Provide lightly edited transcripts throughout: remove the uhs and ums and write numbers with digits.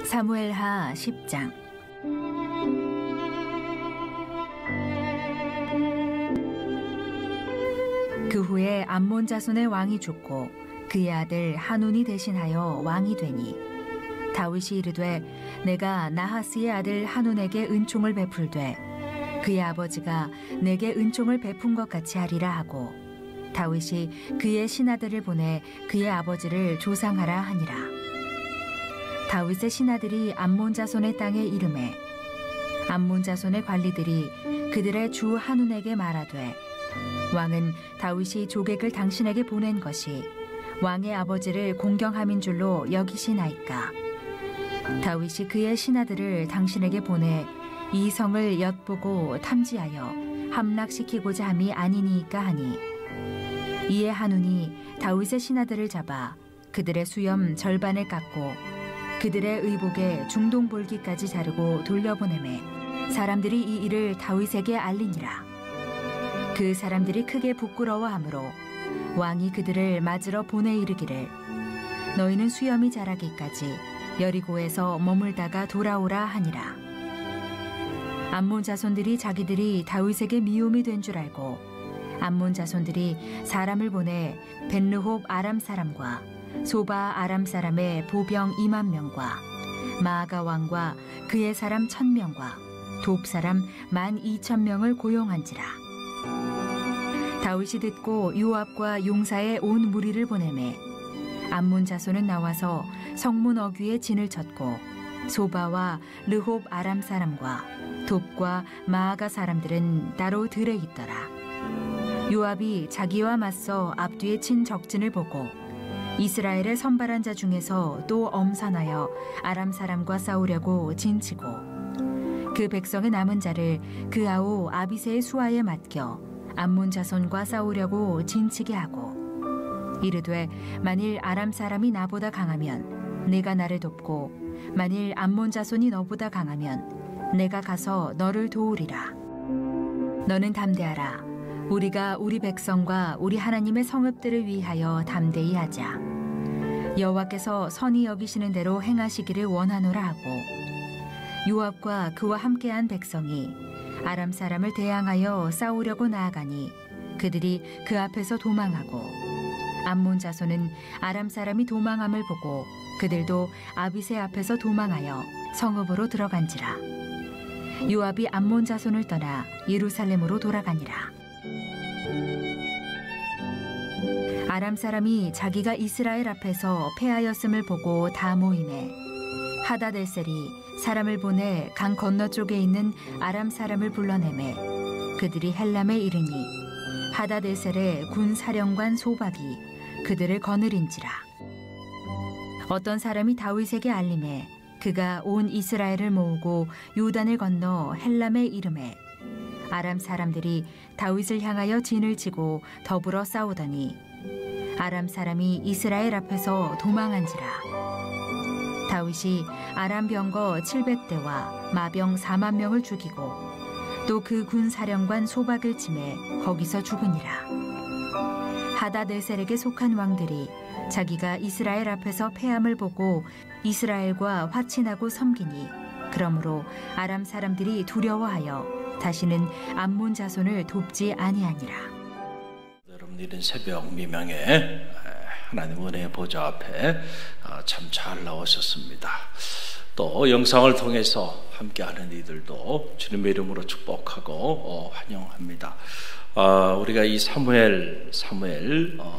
사무엘하 10장. 그 후에 암몬 자손의 왕이 죽고 그의 아들 하눈이 대신하여 왕이 되니 다윗이 이르되 내가 나하스의 아들 하눈에게 은총을 베풀되 그의 아버지가 내게 은총을 베푼 것 같이 하리라 하고 다윗이 그의 신하들을 보내 그의 아버지를 조상하라 하니라. 다윗의 신하들이 암몬 자손의 땅에 이르매 암몬 자손의 관리들이 그들의 주 하눈에게 말하되 왕은 다윗이 조객을 당신에게 보낸 것이 왕의 아버지를 공경함인 줄로 여기시나이까. 다윗이 그의 신하들을 당신에게 보내 이 성을 엿보고 탐지하여 함락시키고자 함이 아니니까 하니 이에 하눈이 다윗의 신하들을 잡아 그들의 수염 절반을 깎고 그들의 의복에 중동볼기까지 자르고 돌려보내매 사람들이 이 일을 다윗에게 알리니라. 그 사람들이 크게 부끄러워하므로 왕이 그들을 맞으러 보내 이르기를 너희는 수염이 자라기까지 여리고에서 머물다가 돌아오라 하니라. 암몬 자손들이 자기들이 다윗에게 미움이 된 줄 알고 암몬 자손들이 사람을 보내 벳르홉 아람 사람과 소바 아람 사람의 보병 2만 명과 마아가 왕과 그의 사람 1,000명과 돕 사람 12,000명을 고용한지라. 다윗이 듣고 요압과 용사의 온 무리를 보내매 암몬 자손은 나와서 성문 어귀에 진을 쳤고 소바와 르홉 아람 사람과 돕과 마아가 사람들은 따로 들에 있더라. 요압이 자기와 맞서 앞뒤에 친 적진을 보고 이스라엘의 선발한 자 중에서 또 엄선하여 아람 사람과 싸우려고 진치고 그 백성의 남은 자를 그 아우 아비새의 수하에 맡겨 암몬 자손과 싸우려고 진치게 하고 이르되 만일 아람 사람이 나보다 강하면 내가 나를 돕고 만일 암몬 자손이 너보다 강하면 내가 가서 너를 도우리라. 너는 담대하라. 우리가 우리 백성과 우리 하나님의 성읍들을 위하여 담대히 하자. 여호와께서 선히 여기시는 대로 행하시기를 원하노라 하고 요압과 그와 함께한 백성이 아람 사람을 대항하여 싸우려고 나아가니 그들이 그 앞에서 도망하고 암몬 자손은 아람 사람이 도망함을 보고 그들도 아비새 앞에서 도망하여 성읍으로 들어간지라. 요압이 암몬 자손을 떠나 예루살렘으로 돌아가니라. 아람 사람이 자기가 이스라엘 앞에서 패하였음을 보고 다 모이매 하다데셀이 사람을 보내 강 건너쪽에 있는 아람 사람을 불러내매 그들이 헬람에 이르니 하다데셀의 군 사령관 소박이 그들을 거느린지라. 어떤 사람이 다윗에게 알림해 그가 온 이스라엘을 모으고 요단을 건너 헬람에 이르매 아람 사람들이 다윗을 향하여 진을 치고 더불어 싸우더니 아람 사람이 이스라엘 앞에서 도망한지라. 다윗이 아람 병거 700대와 마병 4만 명을 죽이고 또 그 군 사령관 소박을 치매 거기서 죽으니라. 하다데셀에게 속한 왕들이 자기가 이스라엘 앞에서 패함을 보고 이스라엘과 화친하고 섬기니 그러므로 아람 사람들이 두려워하여 다시는 암몬 자손을 돕지 아니하니라. 여러분 이른 새벽 미명에 하나님 은혜의 보좌 앞에 참 잘 나오셨습니다. 또 영상을 통해서 함께하는 이들도 주님의 이름으로 축복하고 환영합니다. 우리가 이 사무엘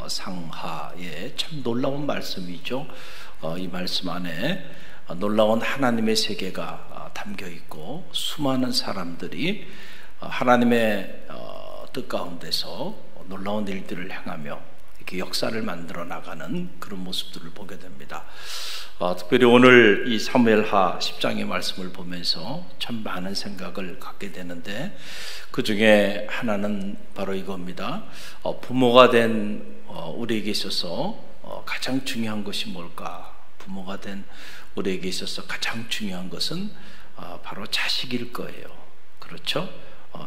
상하에 참 놀라운 말씀이죠. 이 말씀 안에 놀라운 하나님의 세계가 담겨 있고 수많은 사람들이 하나님의 뜻 가운데서 놀라운 일들을 행하며 이렇게 역사를 만들어 나가는 그런 모습들을 보게 됩니다. 특별히 오늘 이 사무엘하 10장의 말씀을 보면서 참 많은 생각을 갖게 되는데 그 중에 하나는 바로 이겁니다. 부모가 된 우리에게 있어서 가장 중요한 것이 뭘까? 부모가 된 우리에게 있어서 가장 중요한 것은 바로 자식일 거예요. 그렇죠?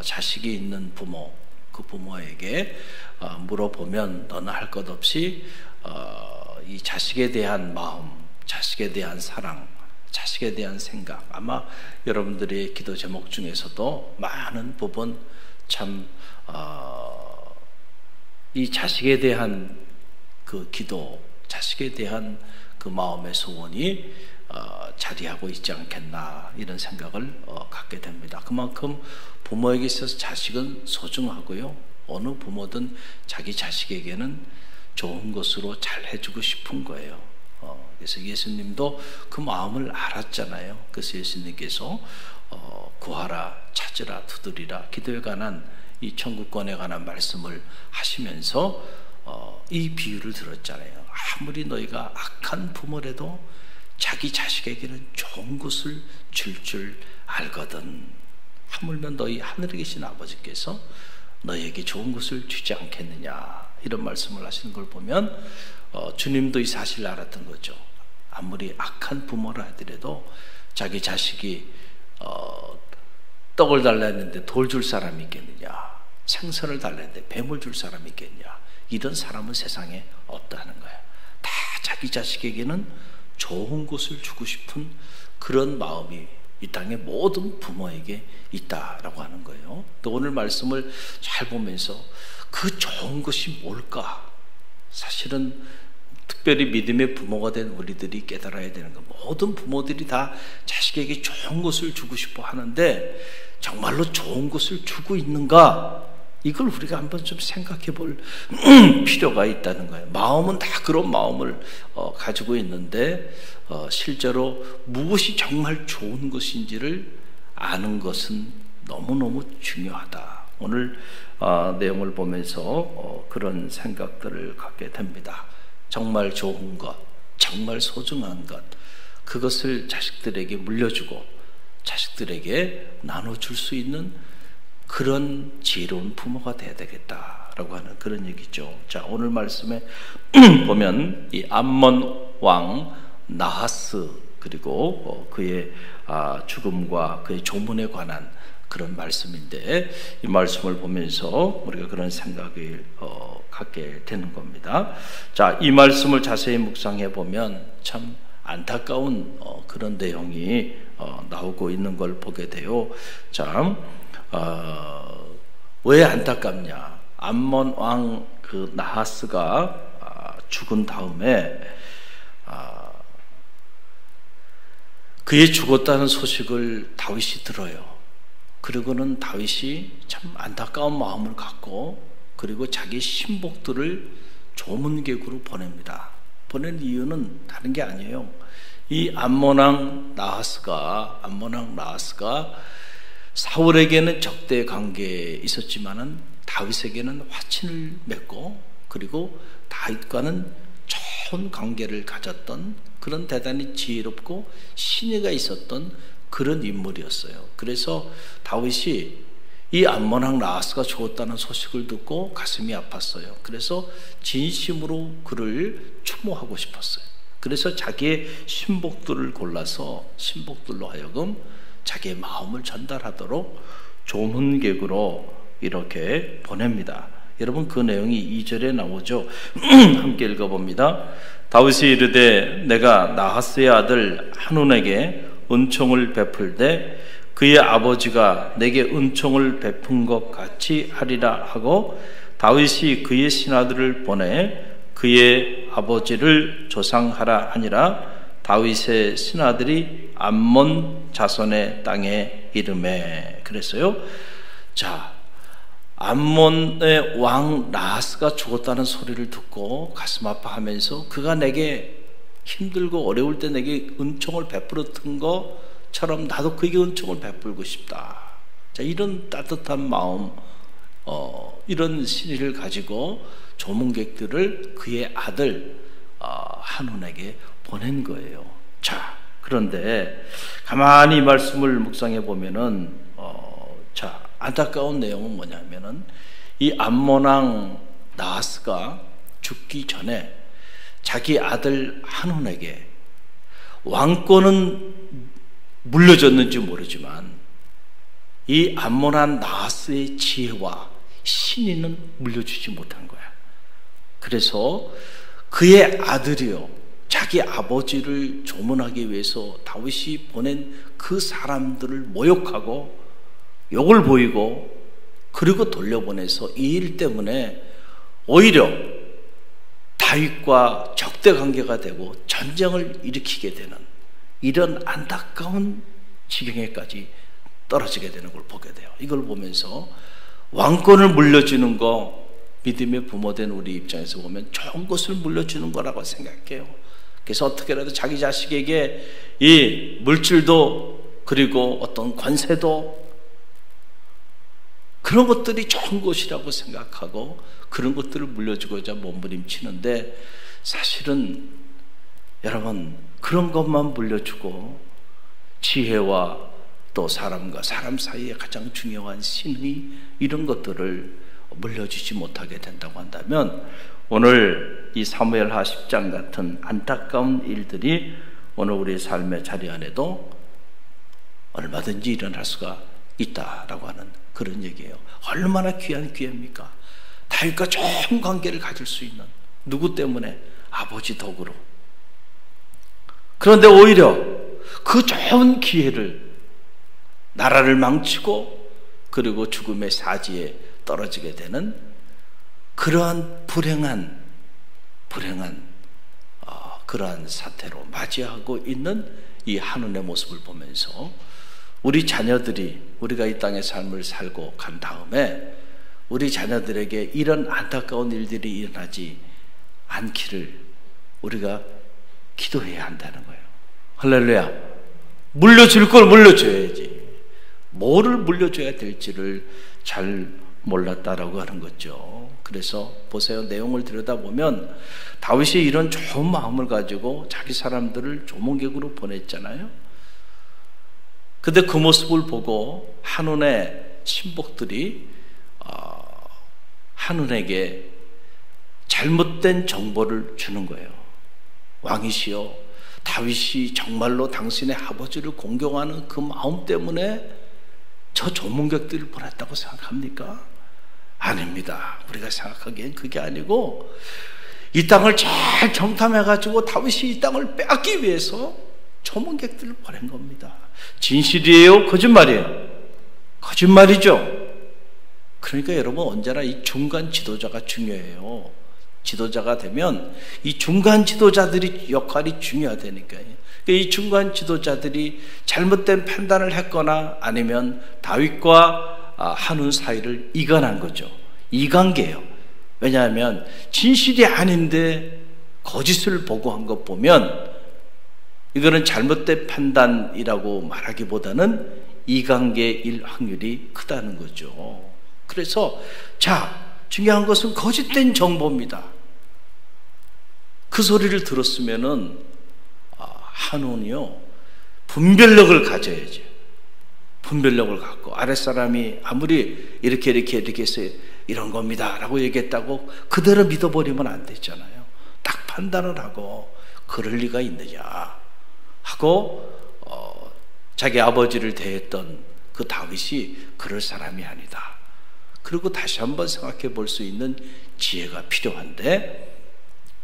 자식이 있는 부모, 그 부모에게 물어보면 너나 할 것 없이 이 자식에 대한 마음, 자식에 대한 사랑, 자식에 대한 생각, 아마 여러분들의 기도 제목 중에서도 많은 부분 참 이 자식에 대한 그 기도, 자식에 대한 그 마음의 소원이 자리하고 있지 않겠나, 이런 생각을 갖게 됩니다. 그만큼 부모에게 있어서 자식은 소중하고요, 어느 부모든 자기 자식에게는 좋은 것으로 잘 해주고 싶은 거예요. 그래서 예수님도 그 마음을 알았잖아요. 그래서 예수님께서 구하라, 찾으라, 두드리라, 기도에 관한 이 천국권에 관한 말씀을 하시면서 이 비유를 들었잖아요. 아무리 너희가 악한 부모라도 자기 자식에게는 좋은 것을 줄 알거든. 하물며 너희 하늘에 계신 아버지께서 너희에게 좋은 것을 주지 않겠느냐, 이런 말씀을 하시는 걸 보면 주님도 이 사실을 알았던 거죠. 아무리 악한 부모라 하더라도 자기 자식이 떡을 달라 했는데 돌 줄 사람이 있겠느냐, 생선을 달라 했는데 뱀을 줄 사람이 있겠냐, 이런 사람은 세상에 없다는 거예요. 다 자기 자식에게는 좋은 것을 주고 싶은 그런 마음이 이 땅의 모든 부모에게 있다라고 하는 거예요. 또 오늘 말씀을 잘 보면서 그 좋은 것이 뭘까? 사실은 특별히 믿음의 부모가 된 우리들이 깨달아야 되는 거, 모든 부모들이 다 자식에게 좋은 것을 주고 싶어 하는데 정말로 좋은 것을 주고 있는가? 이걸 우리가 한번 좀 생각해 볼 필요가 있다는 거예요. 마음은 다 그런 마음을 가지고 있는데 실제로 무엇이 정말 좋은 것인지를 아는 것은 너무너무 중요하다. 오늘 내용을 보면서 그런 생각들을 갖게 됩니다. 정말 좋은 것, 정말 소중한 것, 그것을 자식들에게 물려주고 자식들에게 나눠줄 수 있는 그런 지혜로운 부모가 돼야 되겠다라고 하는 그런 얘기죠. 자, 오늘 말씀에 보면 이 암몬 왕 나하스, 그리고 그의 죽음과 그의 조문에 관한 그런 말씀인데, 이 말씀을 보면서 우리가 그런 생각을 갖게 되는 겁니다. 자, 이 말씀을 자세히 묵상해 보면 참 안타까운 그런 내용이 나오고 있는 걸 보게 돼요. 자, 왜 안타깝냐? 암몬 왕 그 나하스가 죽은 다음에 그의 죽었다는 소식을 다윗이 들어요. 그리고는 다윗이 참 안타까운 마음을 갖고, 그리고 자기 신복들을 조문객으로 보냅니다. 보낸 이유는 다른 게 아니에요. 이 암몬 왕 나하스가 사울에게는 적대 관계에 있었지만은 다윗에게는 화친을 맺고, 그리고 다윗과는 좋은 관계를 가졌던 그런 대단히 지혜롭고 신의가 있었던 그런 인물이었어요. 그래서 다윗이 이 암몬 왕 나하스가 죽었다는 소식을 듣고 가슴이 아팠어요. 그래서 진심으로 그를 추모하고 싶었어요. 그래서 자기의 신복들을 골라서 신복들로 하여금 자기의 마음을 전달하도록 조문객으로 이렇게 보냅니다. 여러분, 그 내용이 2절에 나오죠. 함께 읽어봅니다. 다윗이 이르되 내가 나하스의 아들 한운에게 은총을 베풀되 그의 아버지가 내게 은총을 베푼 것 같이 하리라 하고, 다윗이 그의 신하들을 보내 그의 아버지를 조상하라 하니라. 다윗의 신하들이 암몬 자손의 땅에 이르매. 그랬어요. 자, 암몬의 왕 나하스가 죽었다는 소리를 듣고 가슴 아파하면서 그가 내게 힘들고 어려울 때 내게 은총을 베풀었던 것처럼 나도 그에게 은총을 베풀고 싶다. 자, 이런 따뜻한 마음, 이런 신의를 가지고 조문객들을 그의 아들 한운에게 보낸 거예요. 자, 그런데 가만히 이 말씀을 묵상해 보면은 자, 안타까운 내용은 뭐냐면은 이 암몬 왕 나하스가 죽기 전에 자기 아들 한운에게 왕권은 물려줬는지 모르지만 이 암몬 왕 나하스의 지혜와 신의는 물려주지 못한 거야. 그래서 그의 아들이요, 자기 아버지를 조문하기 위해서 다윗이 보낸 그 사람들을 모욕하고 욕을 보이고 그리고 돌려보내서 이 일 때문에 오히려 다윗과 적대 관계가 되고 전쟁을 일으키게 되는 이런 안타까운 지경에까지 떨어지게 되는 걸 보게 돼요. 이걸 보면서 왕권을 물려주는 거, 믿음의 부모된 우리 입장에서 보면 좋은 것을 물려주는 거라고 생각해요. 그래서 어떻게라도 자기 자식에게 이 물질도 그리고 어떤 권세도 그런 것들이 좋은 것이라고 생각하고 그런 것들을 물려주고자 몸부림치는데, 사실은 여러분 그런 것만 물려주고 지혜와 또 사람과 사람 사이에 가장 중요한 신의, 이런 것들을 물려주지 못하게 된다고 한다면 오늘 이 사무엘하 10장 같은 안타까운 일들이 오늘 우리의 삶의 자리 안에도 얼마든지 일어날 수가 있다라고 하는 그런 얘기예요. 얼마나 귀한 기회입니까? 다윗과 좋은 관계를 가질 수 있는, 누구 때문에? 아버지 덕으로. 그런데 오히려 그 좋은 기회를 나라를 망치고 그리고 죽음의 사지에 떨어지게 되는 그러한 불행한 그러한 사태로 맞이하고 있는 이 한운의 모습을 보면서 우리 자녀들이, 우리가 이 땅의 삶을 살고 간 다음에 우리 자녀들에게 이런 안타까운 일들이 일어나지 않기를 우리가 기도해야 한다는 거예요. 할렐루야. 물려줄 걸 물려줘야지. 뭐를 물려줘야 될지를 잘 몰랐다라고 하는 거죠. 그래서 보세요. 내용을 들여다보면 다윗이 이런 좋은 마음을 가지고 자기 사람들을 조문객으로 보냈잖아요. 근데 그 모습을 보고 한운의 신복들이 한운에게 잘못된 정보를 주는 거예요. 왕이시여, 다윗이 정말로 당신의 아버지를 공경하는 그 마음 때문에 저 조문객들을 보냈다고 생각합니까? 아닙니다. 우리가 생각하기엔 그게 아니고 이 땅을 잘 정탐해가지고 다윗이 이 땅을 빼앗기 위해서 조문객들을 보낸 겁니다. 진실이에요? 거짓말이에요? 거짓말이죠. 그러니까 여러분 언제나 이 중간 지도자가 중요해요. 지도자가 되면 이 중간 지도자들이 역할이 중요하다니까요. 이 중간 지도자들이 잘못된 판단을 했거나 아니면 다윗과 한운 사이를 이간한 거죠. 이관계예요. 왜냐하면 진실이 아닌데 거짓을 보고한 것 보면 이거는 잘못된 판단이라고 말하기보다는 이관계일 확률이 크다는 거죠. 그래서 중요한 것은 거짓된 정보입니다. 그 소리를 들었으면은 한운이요 분별력을 가져야죠. 분별력을 갖고 아랫사람이 아무리 이렇게 해서 이런 겁니다 라고 얘기했다고 그대로 믿어버리면 안 되잖아요. 딱 판단을 하고 그럴 리가 있느냐 하고 자기 아버지를 대했던 그 다윗이 그럴 사람이 아니다. 그리고 다시 한번 생각해 볼 수 있는 지혜가 필요한데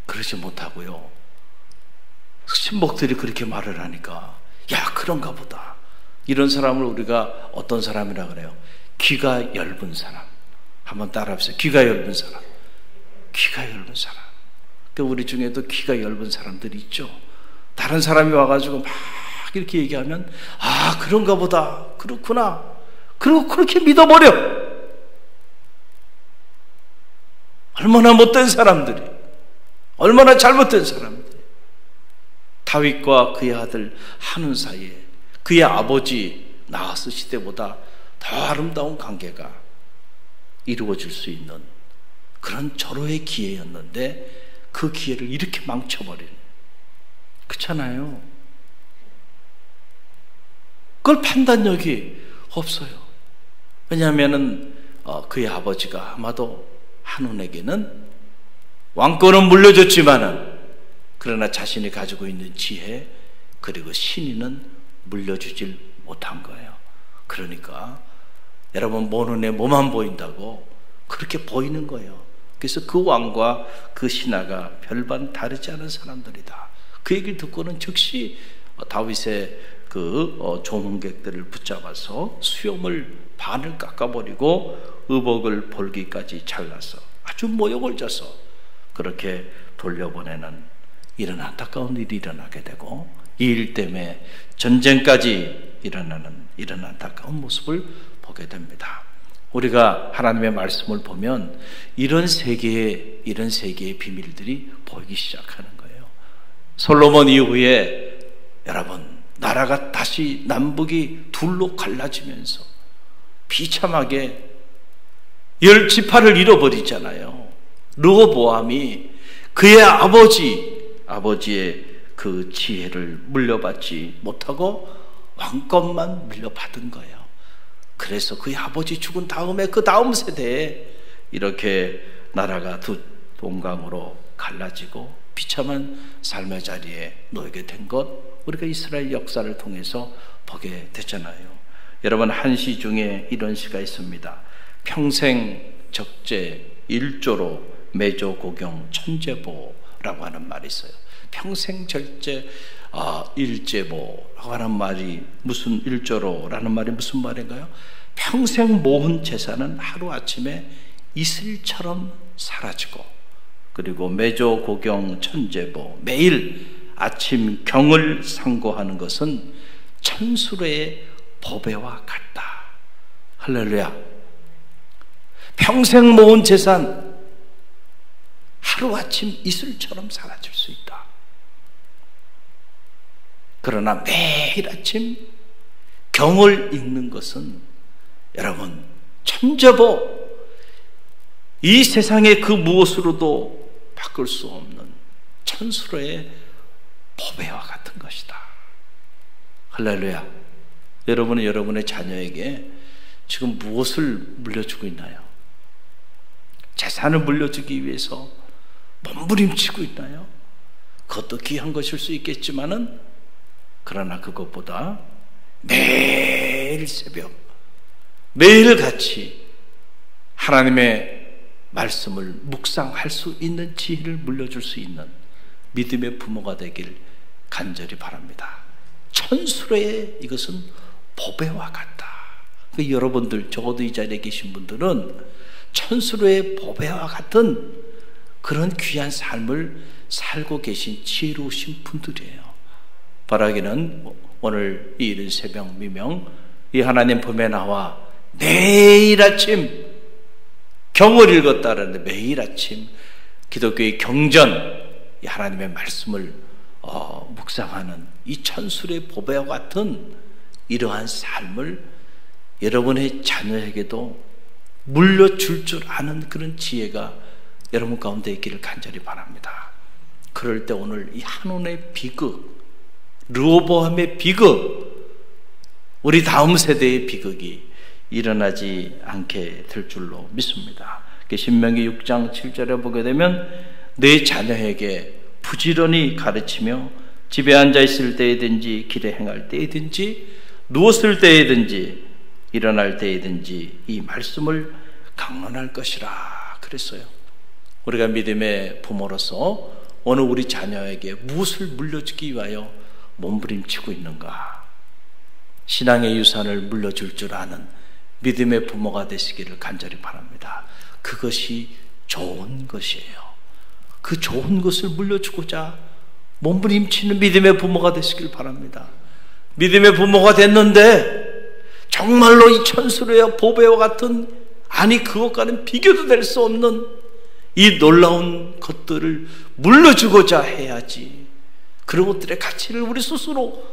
그러지 못하고요. 신복들이 그렇게 말을 하니까 야 그런가 보다. 이런 사람을 우리가 어떤 사람이라 그래요? 귀가 얇은 사람. 한번 따라해보세요. 귀가 얇은 사람. 귀가 얇은 사람. 그러니까 우리 중에도 귀가 얇은 사람들이 있죠. 다른 사람이 와가지고 막 이렇게 얘기하면 아 그런가 보다. 그렇구나. 그리고 그렇게 믿어버려. 얼마나 못된 사람들이, 얼마나 잘못된 사람들이. 다윗과 그의 아들 한운 사이에 그의 아버지 나하스 시대보다 더 아름다운 관계가 이루어질 수 있는 그런 절호의 기회였는데 그 기회를 이렇게 망쳐버린, 그렇잖아요. 그걸 판단력이 없어요. 왜냐하면은 그의 아버지가 아마도 한운에게는 왕권은 물려줬지만은 그러나 자신이 가지고 있는 지혜 그리고 신의는 물려주질 못한 거예요. 그러니까 여러분 뭐 눈에 뭐만 보인다고 그렇게 보이는 거예요. 그래서 그 왕과 그 신하가 별반 다르지 않은 사람들이다. 그 얘기를 듣고는 즉시 다윗의 그 조문객들을 붙잡아서 수염을 반을 깎아버리고 의복을 볼기까지 잘라서 아주 모욕을 줘서 그렇게 돌려보내는 이런 안타까운 일이 일어나게 되고, 이 일 때문에 전쟁까지 일어나는 이런 안타까운 모습을 보게 됩니다. 우리가 하나님의 말씀을 보면 이런 세계의 비밀들이 보이기 시작하는 거예요. 솔로몬 이후에 여러분, 나라가 다시 남북이 둘로 갈라지면서 비참하게 10지파를 잃어버리잖아요. 르호보암이 그의 아버지의 그 지혜를 물려받지 못하고 왕권만 물려받은 거예요. 그래서 그의 아버지 죽은 다음에 그 다음 세대에 이렇게 나라가 두 동강으로 갈라지고 비참한 삶의 자리에 놓이게 된 것, 우리가 이스라엘 역사를 통해서 보게 됐잖아요. 여러분, 한시 중에 이런 시가 있습니다. 평생 적재 일조로 매조고경 천재보라고 하는 말이 있어요. 평생 절제 일제보라고 하는 말이 무슨 일조로라는 말이 무슨 말인가요? 평생 모은 재산은 하루아침에 이슬처럼 사라지고, 그리고 매조고경 천재보, 매일 아침 경을 상고하는 것은 천수로의 보배와 같다. 할렐루야. 평생 모은 재산 하루아침 이슬처럼 사라질 수 있다. 그러나 매일 아침 경을 읽는 것은 여러분 천재보, 이 세상의 그 무엇으로도 바꿀 수 없는 천수로의 보배와 같은 것이다. 할렐루야. 여러분은 여러분의 자녀에게 지금 무엇을 물려주고 있나요? 재산을 물려주기 위해서 몸부림치고 있나요? 그것도 귀한 것일 수 있겠지만은, 그러나 그것보다 매일 새벽, 매일같이 하나님의 말씀을 묵상할 수 있는 지혜를 물려줄 수 있는 믿음의 부모가 되길 간절히 바랍니다. 천수로의 이것은 보배와 같다. 여러분들, 적어도 이 자리에 계신 분들은 천수로의 보배와 같은 그런 귀한 삶을 살고 계신 지혜로우신 분들이에요. 바라기는 오늘 이 이른 새벽 미명 이 하나님 품에 나와 매일 아침 경을 읽었다라는데, 매일 아침 기독교의 경전, 이 하나님의 말씀을 묵상하는 이 천술의 보배와 같은 이러한 삶을 여러분의 자녀에게도 물려줄 줄 아는 그런 지혜가 여러분 가운데 있기를 간절히 바랍니다. 그럴 때 오늘 이 한온의 비극, 르호보암의 비극, 우리 다음 세대의 비극이 일어나지 않게 될 줄로 믿습니다. 신명기 6장 7절에 보게 되면 내 자녀에게 부지런히 가르치며 집에 앉아 있을 때이든지 길에 행할 때이든지 누웠을 때이든지 일어날 때이든지 이 말씀을 강론할 것이라 그랬어요. 우리가 믿음의 부모로서 오늘 우리 자녀에게 무엇을 물려주기 위하여 몸부림치고 있는가? 신앙의 유산을 물려줄 줄 아는 믿음의 부모가 되시기를 간절히 바랍니다. 그것이 좋은 것이에요. 그 좋은 것을 물려주고자 몸부림치는 믿음의 부모가 되시길 바랍니다. 믿음의 부모가 됐는데 정말로 이 천수로의 보배와 같은, 아니 그것과는 비교도 될 수 없는 이 놀라운 것들을 물려주고자 해야지. 그런 것들의 가치를 우리 스스로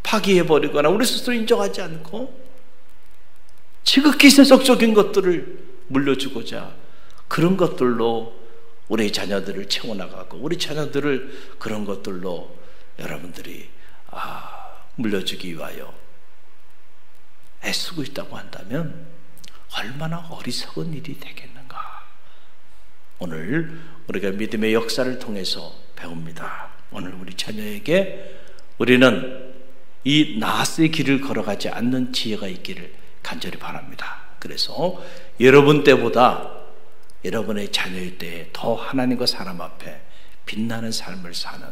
파기해버리거나 우리 스스로 인정하지 않고 지극히 세속적인 것들을 물려주고자 그런 것들로 우리 자녀들을 채워나가고 우리 자녀들을 그런 것들로 여러분들이 물려주기 위하여 애쓰고 있다고 한다면 얼마나 어리석은 일이 되겠는가. 오늘 우리가 믿음의 역사를 통해서 배웁니다. 오늘 우리 자녀에게 우리는 이 나스의 길을 걸어가지 않는 지혜가 있기를 간절히 바랍니다. 그래서 여러분 때보다 여러분의 자녀일 때에 더 하나님과 사람 앞에 빛나는 삶을 사는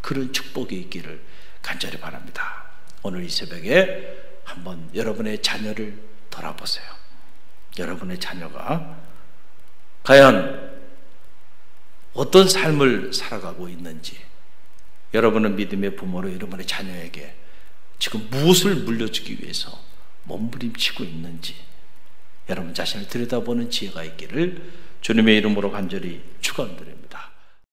그런 축복이 있기를 간절히 바랍니다. 오늘 이 새벽에 한번 여러분의 자녀를 돌아보세요. 여러분의 자녀가 과연 어떤 삶을 살아가고 있는지, 여러분은 믿음의 부모로 여러분의 자녀에게 지금 무엇을 물려주기 위해서 몸부림치고 있는지 여러분 자신을 들여다보는 지혜가 있기를 주님의 이름으로 간절히 축원드립니다.